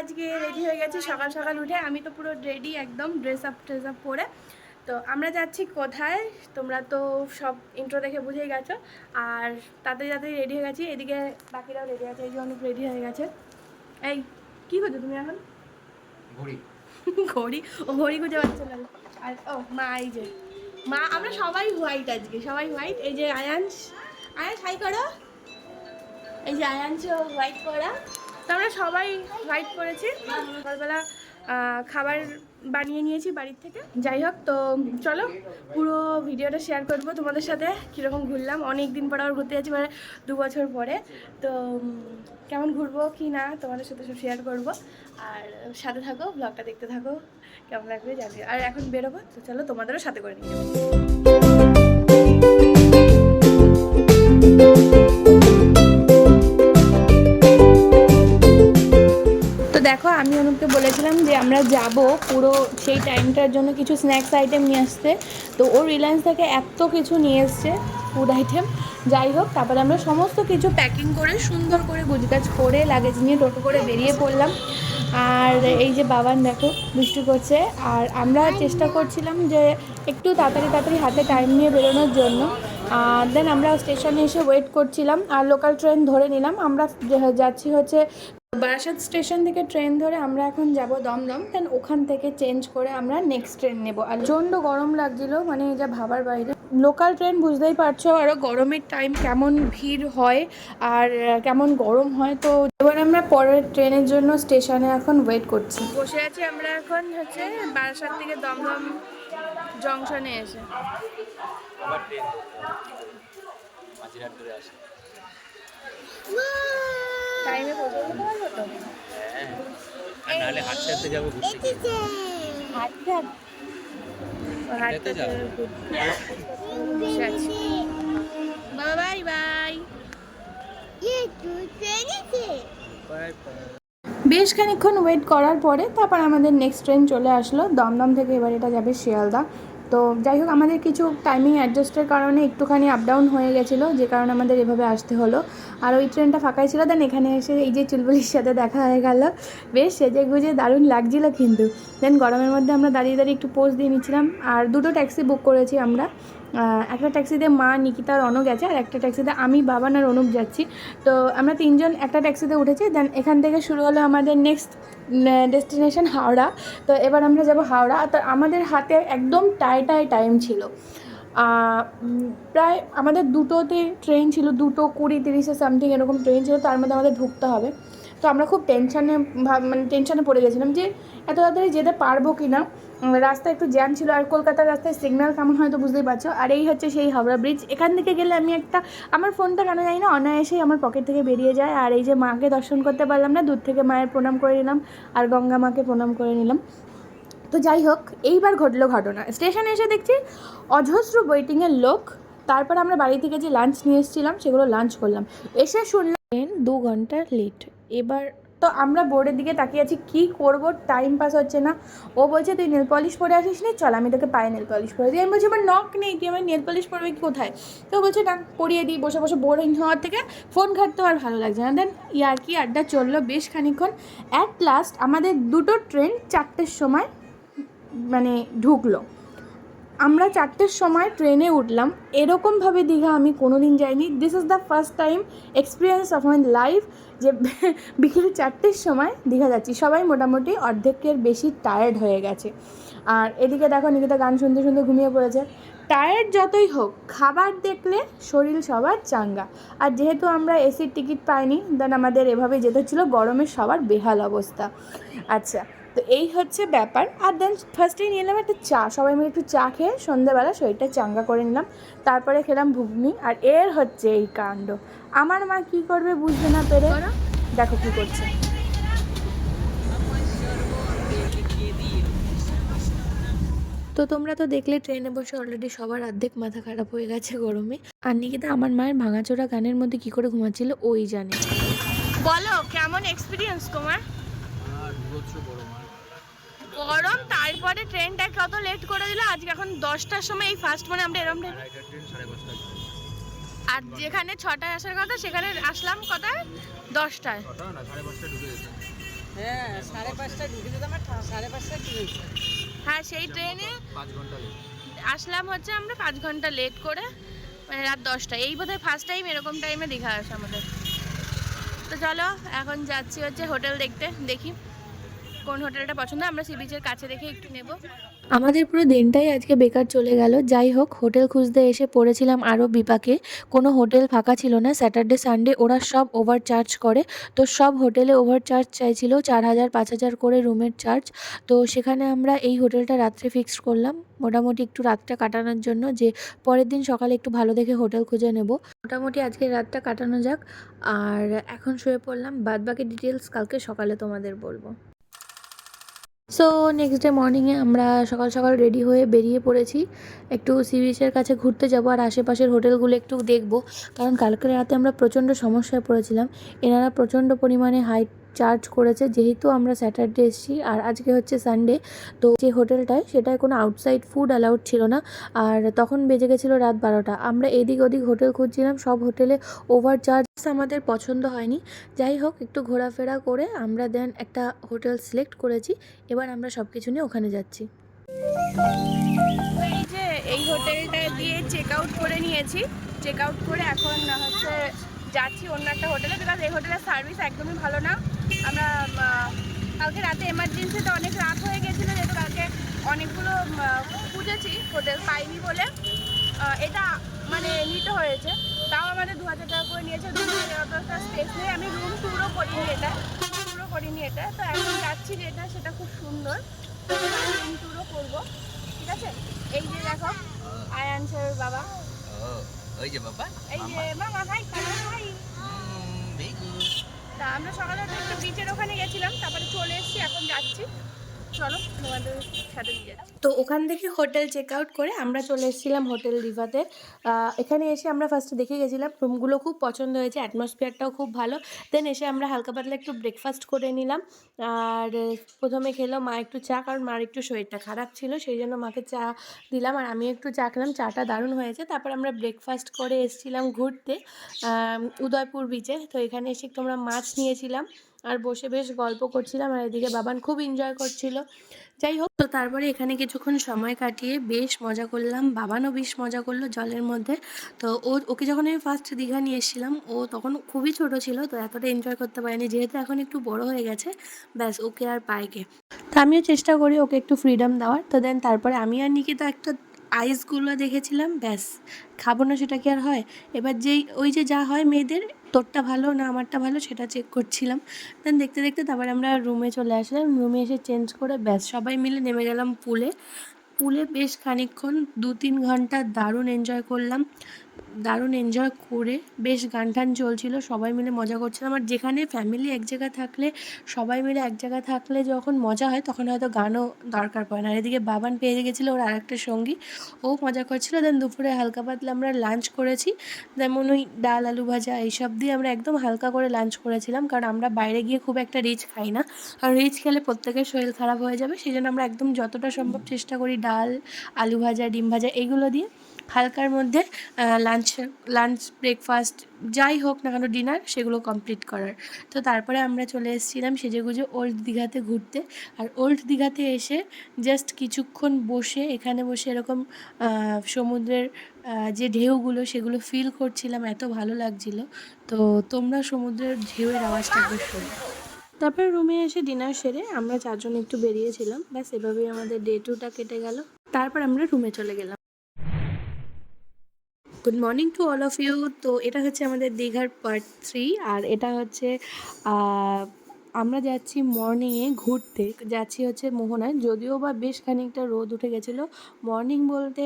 আজকে রেডি হয়ে গেছি সকাল সকাল উঠে। আমি তো পুরো রেডি একদম ড্রেস আপ পরে। তো আমরা যাচ্ছি কোথায়, তোমরা তো সব ইন্ট্রো দেখে বুঝেই গেছো। আর তাড়াতাড়ি তাড়াতাড়ি রেডি হয়ে গেছি, এদিকে বাকিরাও রেডি আছে, এই যে অনেক রেডি হয়ে গেছে। এই কী করছো তুমি এখন? ঘড়ি ঘড়ি? ও ঘড়ি খুঁজে পাচ্ছে না। আর ও মা, এই যে মা, আমরা সবাই হোয়াইট, আজকে সবাই হোয়াইট। এই যে আয়াংশ হাই করো। এই যে আয়াংশ হোয়াইট করা। তো আমরা সবাই হোয়াইট করেছি। সকালবেলা খাবার বানিয়ে নিয়েছি বাড়ির থেকে। যাই হোক, তো চলো পুরো ভিডিওটা শেয়ার করবো তোমাদের সাথে, কীরকম ঘুরলাম। অনেক দিন পর আবার ঘুরতে যাচ্ছি, মানে 2 বছর পরে। তো কেমন ঘুরবো কি না তোমাদের সাথে সব শেয়ার করবো। আর সাথে থাকো, ব্লগটা দেখতে থাকো, কেমন লাগবে জানি। আর এখন বেরোবো, তো চলো তোমাদেরও সাথে করে নিয়ে যাবো। তো দেখো, আমি অনুপকে বলেছিলাম যে আমরা যাব পুরো সেই টাইমটার জন্য কিছু স্ন্যাক্স আইটেম নিয়ে আসতে। তো ও রিলায়েন্স থেকে এত কিছু নিয়ে এসছে ফুড আইটেম। যাই হোক, তারপরে আমরা সমস্ত কিছু প্যাকিং করে সুন্দর করে গুজগাছ করে লাগেজ নিয়ে টোটো করে বেরিয়ে পড়লাম। আর এই যে বাবান দেখো দুষ্টু করছে। আর আমরা চেষ্টা করছিলাম যে একটু তাড়াতাড়ি হাতে টাইম নিয়ে বেরোনোর জন্য। দেন আমরা স্টেশনে এসে ওয়েট করছিলাম আর লোকাল ট্রেন ধরে নিলাম। আমরা যাচ্ছি হচ্ছে বারাসাত স্টেশন থেকে ট্রেন ধরে আমরা এখন যাব দমদম। দেন ওখান থেকে চেঞ্জ করে আমরা নেক্সট ট্রেন নেব। আর প্রচণ্ড গরম লাগছিল, মানে যা ভাবার বাইরে। লোকাল ট্রেন বুঝতেই পারছো, আরও গরমের টাইম কেমন ভিড় হয় আর কেমন গরম হয়। তো এবার আমরা পরের ট্রেনের জন্য স্টেশনে এখন ওয়েট করছি। বসে আছি আমরা এখন হচ্ছে বারাসাত থেকে দমদম জংশনে এসে। আবার ট্রেন মাঝিরহাট ধরে আসে। টাইমে পৌঁছে যেতে পারবো তো? হ্যাঁ, আর নাহলে হাঁটতে হাঁটতে যাবো ঘুরতে। হাঁটতে হাঁটতে যাবো। বসে আছি। Bye bye. বেশ খানিকক্ষণ ওয়েট করার পরে তারপর আমাদের নেক্সট ট্রেন চলে আসলো দমদম থেকে। এবার এটা যাবে শিয়ালদা। তো যাই হোক, আমাদের কিছু টাইমিং অ্যাডজাস্টের কারণে একটুখানি আপ ডাউন হয়ে গেছিলো, যে কারণে আমাদের এভাবে আসতে হলো। আর ওই ট্রেনটা ফাঁকাই ছিল। দেন এখানে এসে এই যে চুলবুলির সাথে দেখা হয়ে গেল, বেশ সেজে গুজে দারুণ লাগছিল কিন্তু। দেন গরমের মধ্যে আমরা দাঁড়িয়ে একটু পোজ দিয়ে নিচ্ছিলাম। আর দুটো ট্যাক্সি বুক করেছি আমরা। একটা ট্যাক্সিতে মা, নিকিতা আর অনু গেছে, আর একটা ট্যাক্সিতে আমি, বাবান আর অনুপ যাচ্ছি। তো আমরা তিনজন একটা ট্যাক্সিতে উঠেছি। দেন এখান থেকে শুরু হলো আমাদের নেক্সট ডেস্টিনেশন হাওড়া। তো এবার আমরা যাব হাওড়া। তো আমাদের হাতে একদম টাইম ছিল। প্রায় আমাদের দুটোতে ট্রেন ছিল, 2:20-30 সামথিং এরকম ট্রেন ছিল, তার মধ্যে আমাদের ঢুকতে হবে। তো আমরা খুব টেনশানে পড়ে গেছিলাম যে এত তাড়াতাড়ি যেতে পারবো কি না। রাস্তায় একটু জ্যাম ছিল, আর কলকাতার রাস্তায় সিগন্যাল কেমন হয় তো বুঝতেই পারছো। আর এই হচ্ছে সেই হাওড়া ব্রিজ। এখান থেকে গেলে আমি আমার ফোনটা কেন জানি না অনায়াসেই আমার পকেট থেকে বেরিয়ে যায়। আর এই যে মাকে দর্শন করতে পারলাম না, দূর থেকে মায়ের প্রণাম করে নিলাম আর গঙ্গা মাকে প্রণাম করে নিলাম। তো যাই হোক, এইবার ঘটলো ঘটনা। স্টেশনে এসে দেখছি অজস্র ওয়েটিংয়ের লোক। তারপর আমরা বাড়ি থেকে যে লাঞ্চ নিয়ে এসেছিলাম সেগুলো লাঞ্চ করলাম। এসে শুনলাম ট্রেন 2 ঘন্টা লেট। এবার তো আমরা বোর্ডের দিকে তাকিয়ে আছি, কী করব, টাইম পাস হচ্ছে না। ও বলছে তুই নেল পলিশ পরে আসিস নি, চল আমি তোকে পায়ে নেল পলিশ পরে দিই। আমি বলছি আমার নখ নেই, তুই আমার নেল পলিশ পরবে কি কোথায়? তো বলছে না, পরিয়ে দিই। বসে বসে বোরিং হওয়ার থেকে ফোন ঘাটতেও আর ভালো লাগছে না। দেন ইয়ার্কি আড্ডা চললো বেশ খানিকক্ষণ। অ্যাট লাস্ট আমাদের দুটো ট্রেন 4টের সময় মানে ঢুকলো। আমরা 4টের সময় ট্রেনে উঠলাম। এরকমভাবে দীঘা আমি কোনো দিন যাইনি। This is the first time experience of my life যে বিকেল 4টের সময় দীঘা যাচ্ছি। সবাই মোটামুটি অর্ধেকের বেশি টায়ার্ড হয়ে গেছে। আর এদিকে দেখো নিকিতা গান শুনতে শুনতে ঘুমিয়ে পড়েছে। টায়ার্ড যতই হোক, খাবার দেখলে শরীর সবার চাঙ্গা। আর যেহেতু আমরা এসির টিকিট পাইনি, দেন আমাদের এভাবে যেতে হচ্ছিলো, গরমে সবার বেহাল অবস্থা। আচ্ছা, তো এই হচ্ছে ব্যাপার। আর দেন ফার্স্টেই নিয়ে নিলাম একটা চা। সবাই মিলে একটু চা খেয়ে সন্ধ্যাবেলা শরীরটা চাঙ্গা করে নিলাম। তারপরে খেলাম ঘুগনি। আর এর হচ্ছে এই কাণ্ড। আমার মা কি করবে বুঝতে না পেরে দেখো কি করছে। তো তোমরা তো দেখলে ট্রেনে বসে অলরেডি সবার অর্ধেক মাথা খারাপ হয়ে গেছে গরমে। আর নিকিতা আমার মায়ের ভাঙাচোরা গানের মধ্যে কি করে ঘুমাচ্ছিল ওই জানে। বলো কেমন এক্সপিরিয়েন্স তোমার? গরম, তারপরে ট্রেনটা কত লেট করে দিল আজকে। এখন 10টার সময় এই ফার্স্ট, মানে আমরা এরকম ট্রেন, আর যেখানে 6টায় আসার কথা সেখানে আসলাম কটায়? 10টায়। হ্যাঁ 5:30টায় ঢুকে যেতাম আর 5:30টায় ট্রেন। হ্যাঁ সেই ট্রেনে 5 ঘন্টা লেট। আসলাম হচ্ছে আমরা 5 ঘন্টা লেট করে, মানে রাত 10টা। এই বোধহয় ফার্স্ট টাইম এরকম টাইমে দীঘা আসা আমাদের। তো চলো এখন যাচ্ছি হচ্ছে হোটেল দেখতে, দেখি কোন হোটেলটা পছন্দ। আমরা সি বিচের কাছে দেখে একটু নেব। আমাদের পুরো দিনটাই আজকে বেকার চলে গেল। যাই হোক, হোটেল খুঁজতে এসে পড়েছিলাম আরও বিপাকে। কোনো হোটেল ফাঁকা ছিল না। স্যাটারডে সানডে ওরা সব ওভার চার্জ করে, তো সব হোটেলে ওভার চার্জ চাইছিল, 4,000 5,000 করে রুমের চার্জ। তো সেখানে আমরা এই হোটেলটা রাত্রে ফিক্সড করলাম, মোটামুটি একটু রাতটা কাটানোর জন্য, যে পরের দিন সকালে একটু ভালো দেখে হোটেল খুঁজে নেব। মোটামুটি আজকে রাতটা কাটানো যাক। আর এখন শুয়ে পড়লাম, বাদ বাকি ডিটেলস কালকে সকালে তোমাদের বলবো। সো নেক্সট ডে মর্নিংয়ে আমরা সকাল সকাল রেডি হয়ে বেরিয়ে পড়েছি। একটু সি বিচের কাছে ঘুরতে যাব আর আশেপাশের হোটেলগুলো একটু দেখব, কারণ কালকে রাতে আমরা প্রচণ্ড সমস্যায় পড়েছিলাম। এনারা প্রচণ্ড পরিমাণে হাই চার্জ করেছে, যেহেতু আমরা স্যাটারডে এসেছি আর আজকে হচ্ছে সানডে। তো যে হোটেলটায়, সেটায় কোনো আউটসাইড ফুড অ্যালাউড ছিল না। আর তখন বেজে গেছিলো রাত 12টা। আমরা এদিক ওদিক হোটেল খুঁজছিলাম, সব হোটেলে ওভার চার্জ আমাদের পছন্দ হয়নি। যাই হোক, একটু ঘোরাফেরা করে আমরা দেন একটা হোটেল সিলেক্ট করেছি। এবার আমরা সব কিছু নিয়ে ওখানে যাচ্ছি। এই যে এই হোটেলটা দিয়ে চেক আউট করে নিয়েছি। চেক আউট করে এখন হচ্ছে যাচ্ছি অন্য একটা হোটেলে, বিকজ এই হোটেলের সার্ভিস একদমই ভালো না। আমরা কালকে রাতে এমার্জেন্সিতে অনেক রাত হয়ে গেছিলো, যেহেতু কালকে অনেকগুলো খুঁজেছি, হোটেল পাইনি বলে এটা মানে নিতে হয়েছে। তাও আমাদের 2,000 টাকা করে নিয়েছে। অতটা স্পেস নেই, আমি রুম ট্যুরও করিনি এটা। তো এখন যাচ্ছি যেটা, সেটা খুব সুন্দর, রুম ট্যুরও করবো। ঠিক আছে, এই যে দেখো আয়ানসের বাবা, ওই যে বাবা, এই যে মামা ভাই, ভাই। তা আমরা সকালে একটু বিচের ওখানে গেছিলাম, তারপরে চলে এসেছি, এখন যাচ্ছি। চলো তোমাদের সাথে দিয়ে যাচ্ছি। তো ওখান থেকে হোটেল চেক আউট করে আমরা চলে এসেছিলাম হোটেল রিভাতে। এখানে এসে আমরা ফার্স্টে দেখে গেছিলাম, রুমগুলো খুব পছন্দ হয়েছে, অ্যাটমসফিয়ারটাও খুব ভালো। দেন এসে আমরা হালকা পাতলা একটু ব্রেকফাস্ট করে নিলাম। আর প্রথমে খেলো মা একটু চা, কারণ মার একটু শরীরটা খারাপ ছিল, সেই জন্য মাকে চা দিলাম আর আমি একটু চা খেলাম। চাটা দারুণ হয়েছে। তারপর আমরা ব্রেকফাস্ট করে এসেছিলাম ঘুরতে উদয়পুর বিচে। তো এখানে এসে একটু আমরা মাছ নিয়েছিলাম আর বসে বেশ গল্প করছিলাম, আর এদিকে বাবান খুব এনজয় করছিল। যাই হোক, তো তারপরে এখানে কিছুক্ষণ সময় কাটিয়ে বেশ মজা করলাম, বাবানও বেশ মজা করলো জলের মধ্যে। তো ওকে যখন আমি ফার্স্ট দীঘা নিয়ে এসেছিলাম, ও তখন খুবই ছোট ছিল, তো এতটা এনজয় করতে পারেনি। যেহেতু এখন একটু বড় হয়ে গেছে, ব্যাস ওকে আর পাইকে। তো আমিও চেষ্টা করি ওকে একটু ফ্রিডম দেওয়ার। তো দেন তারপরে আমি আর নিকিতা একটা আইসগুলো দেখেছিলাম, ব্যাস খাবো না সেটা কি আর হয়। এবার ওই যে যা হয় মেয়েদের, তোরটা ভালো না আমারটা ভালো সেটা চেক করছিলাম। দেন দেখতে দেখতে তারপরে আমরা রুমে চলে আসলাম। রুমে এসে চেঞ্জ করে ব্যাস সবাই মিলে নেমে গেলাম পুলে বেশ খানিকক্ষণ 2-3 ঘন্টা দারুণ এনজয় করলাম। দারুণ এনজয় করে বেশ গান টান চলছিল, সবাই মিলে মজা করছিলাম। আর যেখানে ফ্যামিলি এক জায়গায় থাকলে, সবাই মিলে এক জায়গায় থাকলে যখন মজা হয়, তখন হয়তো গানও দরকার পড়ে না। আর এদিকে বাবান পেয়ে গেছিলো ওর আরেকটা সঙ্গী, ও মজা করছিল। দেন দুপুরে হালকা পাতলা আমরা লাঞ্চ করেছি, যেমন ওই ডাল আলু ভাজা এইসব দিয়ে আমরা একদম হালকা করে লাঞ্চ করেছিলাম, কারণ আমরা বাইরে গিয়ে খুব একটা রিচ খাই না, আর রিচ খেলে প্রত্যেকের শরীর খারাপ হয়ে যাবে। সেই জন্য আমরা একদম যতটা সম্ভব চেষ্টা করি ডাল আলু ভাজা ডিম ভাজা এইগুলো দিয়ে হালকার মধ্যে লাঞ্চ ব্রেকফাস্ট যাই হোক না কেন ডিনার, সেগুলো কমপ্লিট করার। তো তারপরে আমরা চলে এসেছিলাম সেজেগুজে ওল্ড দীঘাতে ঘুরতে। আর ওল্ড দীঘাতে এসে জাস্ট কিছুক্ষণ বসে, এখানে বসে এরকম সমুদ্রের যে ঢেউগুলো সেগুলো ফিল করছিলাম, এত ভালো লাগছিল। তো তোমরা সমুদ্রের ঢেউয়ের আওয়াজটা একবার শোনো। তারপরে রুমে এসে ডিনার সেরে আমরা 4 জন একটু বেরিয়েছিলাম, ব্যাস এভাবেই আমাদের ডে 2টা কেটে গেল। তারপর আমরা রুমে চলে গেলাম। Good morning to all of you. তো এটা হচ্ছে আমাদের দীঘার পার্ট 3, আর এটা হচ্ছে আমরা যাচ্ছি মর্নিংয়ে ঘুরতে, যাচ্ছি হচ্ছে মোহনায়। যদিও বা বেশ খানিকটা রোদ উঠে গেছিলো। মর্নিং বলতে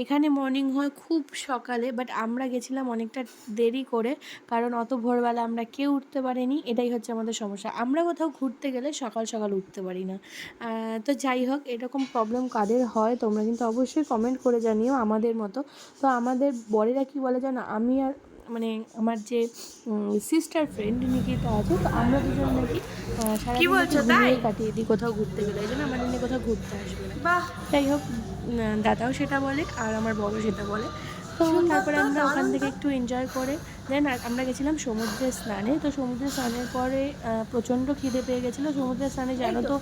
এখানে মর্নিং হয় খুব সকালে, বাট আমরা গেছিলাম অনেকটা দেরি করে, কারণ অত ভোরবেলা আমরা কেউ উঠতে পারিনি। এটাই হচ্ছে আমাদের সমস্যা, আমরা কোথাও ঘুরতে গেলে সকাল সকাল উঠতে পারি না। তো যাই হোক, এরকম প্রবলেম কাদের হয় তোমরা কিন্তু অবশ্যই কমেন্ট করে জানিও আমাদের মতো। তো আমাদের বরেরা কি বলে জানো, আমি আর মানে আমার যে সিস্টার ফ্রেন্ড নিকিতা আছে, তো আমরা দুজন নাকি সারাদিন কাটিয়ে দিই কোথাও ঘুরতে গেলে, এই জন্য আমাদের নিয়ে কোথাও ঘুরতে আসবে না। যাই হোক, দাদাও সেটা বলে আর আমার বড় সেটা বলে। তো তারপরে আমরা ওখান থেকে একটু এনজয় করে দেন আমরা গেছিলাম সমুদ্রে স্নানে। তো সমুদ্রে স্নানের পরে প্রচণ্ড খিদে পেয়ে গেছিলো। সমুদ্রে স্নানে জানো তো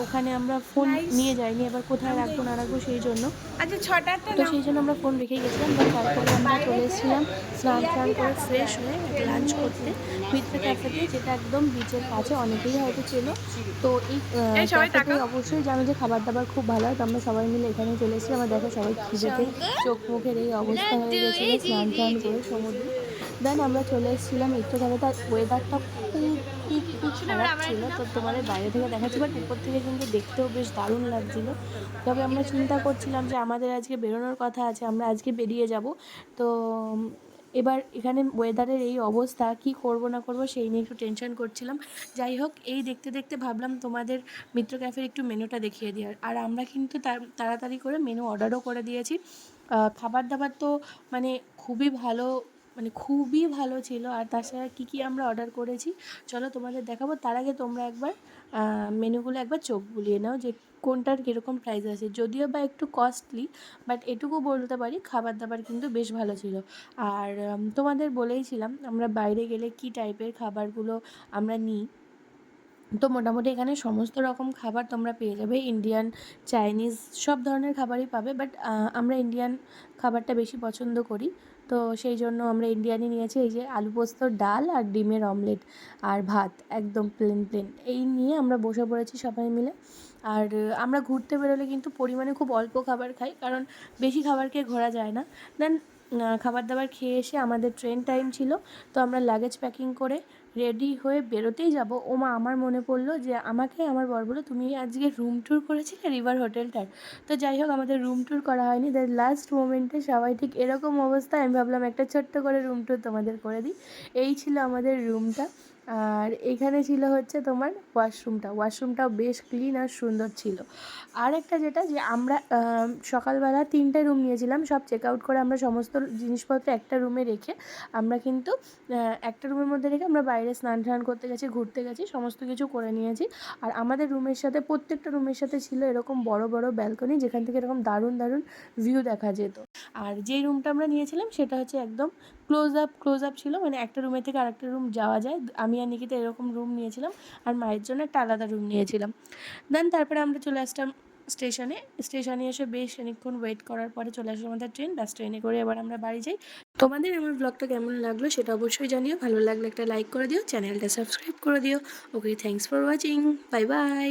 ওখানে আমরা ফোন নিয়ে যাইনি, এবার কোথায় রাখবো না রাখবো সেই জন্য। আচ্ছা ছটা তো সেই জন্য আমরা ফোন রেখেই গেছিলাম। বাট তারপরে আমরা চলে এসেছিলাম স্নান টান করে ফ্রেশ হয়ে লাঞ্চ করতে মিত্রা ক্যাফেতে, যেটা একদম বিচের কাছে, অনেকেই হয়তো চেনো। তো এই ক্যাফেতে অবশ্যই জানো যে খাবার দাবার খুব ভালো হয়। তো আমরা সবাই মিলে এখানে চলে এসেছিলাম। আমরা দেখো সবাই খিদেতে চোখ মুখের এই অবস্থা হয়ে গেছিলো স্নান টান করে সমুদ্রে। দেন আমরা চলে এসেছিলাম মিত্রা ক্যাফেতে। আর ওয়েদারটা খুব খারাপ ছিল, তো তোমাদের বাইরে থেকে দেখাচ্ছি, বাট উপর থেকে কিন্তু দেখতেও বেশ দারুণ লাগছিলো। তবে আমরা চিন্তা করছিলাম যে আমাদের আজকে বেরোনোর কথা আছে, আমরা আজকে বেরিয়ে যাব। তো এবার এখানে ওয়েদারের এই অবস্থা, কি করব না করব সেই নিয়ে একটু টেনশন করছিলাম। যাই হোক, এই দেখতে দেখতে ভাবলাম তোমাদের মিত্র ক্যাফের একটু মেনুটা দেখিয়ে দেওয়ার। আর আমরা কিন্তু তাড়াতাড়ি করে মেনু অর্ডারও করে দিয়েছি। খাবার দাবার তো মানে খুবই ভালো, মানে খুবই ভালো ছিল। আর তাছাড়া কী কী আমরা অর্ডার করেছি চলো তোমাদের দেখাবো। তার আগে তোমরা একবার মেনুগুলো একবার চোখ বুলিয়ে নাও যে কোনটার কীরকম প্রাইস আছে। যদিও বা একটু কস্টলি, বাট এটুকু বলতে পারি খাবার দাবার কিন্তু বেশ ভালো ছিল। আর তোমাদের বলেইছিলাম আমরা বাইরে গেলে কী টাইপের খাবারগুলো আমরা নিই। তো মোটামুটি এখানে সমস্ত রকম খাবার তোমরা পেয়ে যাবে, ইন্ডিয়ান, চাইনিজ, সব ধরনের খাবারই পাবে। বাট আমরা ইন্ডিয়ান খাবারটা বেশি পছন্দ করি, তো সেই জন্য আমরা ইন্ডিয়ানই নিয়েছি। এই যে আলু পোস্ত, ডাল আর ডিমের অমলেট আর ভাত, একদম প্লেন প্লেন এই নিয়ে আমরা বসে পড়েছি সবাই মিলে। আর আমরা ঘুরতে বেরোলে কিন্তু পরিমাণে খুব অল্প খাবার খাই, কারণ বেশি খাবার খেয়ে ঘোরা যায় না। দেন খাবার দাবার খেয়ে এসে আমাদের ট্রেন টাইম ছিল, তো আমরা লাগেজ প্যাকিং করে রেডি হয়ে বেরোতেই যাব। ওমা, আমার মনে পড়লো যে আমাকে আমার বর বলল, তুমি আজকে রুম ট্যুর করেছিলে রিভার হোটেলটার। তো যাই হোক, আমাদের রুম ট্যুর করা হয়নি। দেন লাস্ট মোমেন্টে সবাই ঠিক এরকম অবস্থায় আমি ভাবলাম একটা ছোট্ট করে রুম ট্যুর তোমাদের করে দিই। এই ছিল আমাদের রুমটা। আর এইখানে ছিল হচ্ছে তোমার ওয়াশরুমটাও বেশ ক্লিন আর সুন্দর ছিল। আর একটা যেটা, যে আমরা সকালবেলা 3টে রুম নিয়েছিলাম, সব চেক আউট করে আমরা সমস্ত জিনিসপত্র একটা রুমে রেখে আমরা কিন্তু একটা রুমের মধ্যে রেখে আমরা বাইরে স্নান টান করতে গেছি, ঘুরতে গেছি, সমস্ত কিছু করে নিয়েছি। আর আমাদের রুমের সাথে, প্রত্যেকটা রুমের সাথে ছিল এরকম বড় বড় ব্যালকনি, যেখান থেকে এরকম দারুণ দারুণ ভিউ দেখা যেত। আর যেই রুমটা আমরা নিয়েছিলাম সেটা হচ্ছে একদম ক্লোজ আপ ছিল, মানে একটা রুমের থেকে আরেকটা রুম যাওয়া যায়। আমি আর নিকিতা এরকম রুম নিয়েছিলাম, আর মায়ের জন্য একটা আলাদা রুম নিয়েছিলাম। দেন তারপরে আমরা চলে আসলাম স্টেশনে এসে বেশ খানিকক্ষণ ওয়েট করার পরে চলে আসলো আমাদের ট্রেন। বাস ট্রেনে করে এবার আমরা বাড়ি যাই। তোমাদের আমার ব্লগটা কেমন লাগলো সেটা অবশ্যই জানিও। ভালো লাগলে একটা লাইক করে দিও, চ্যানেলটা সাবস্ক্রাইব করে দিও। Okay, thanks for watching, bye by.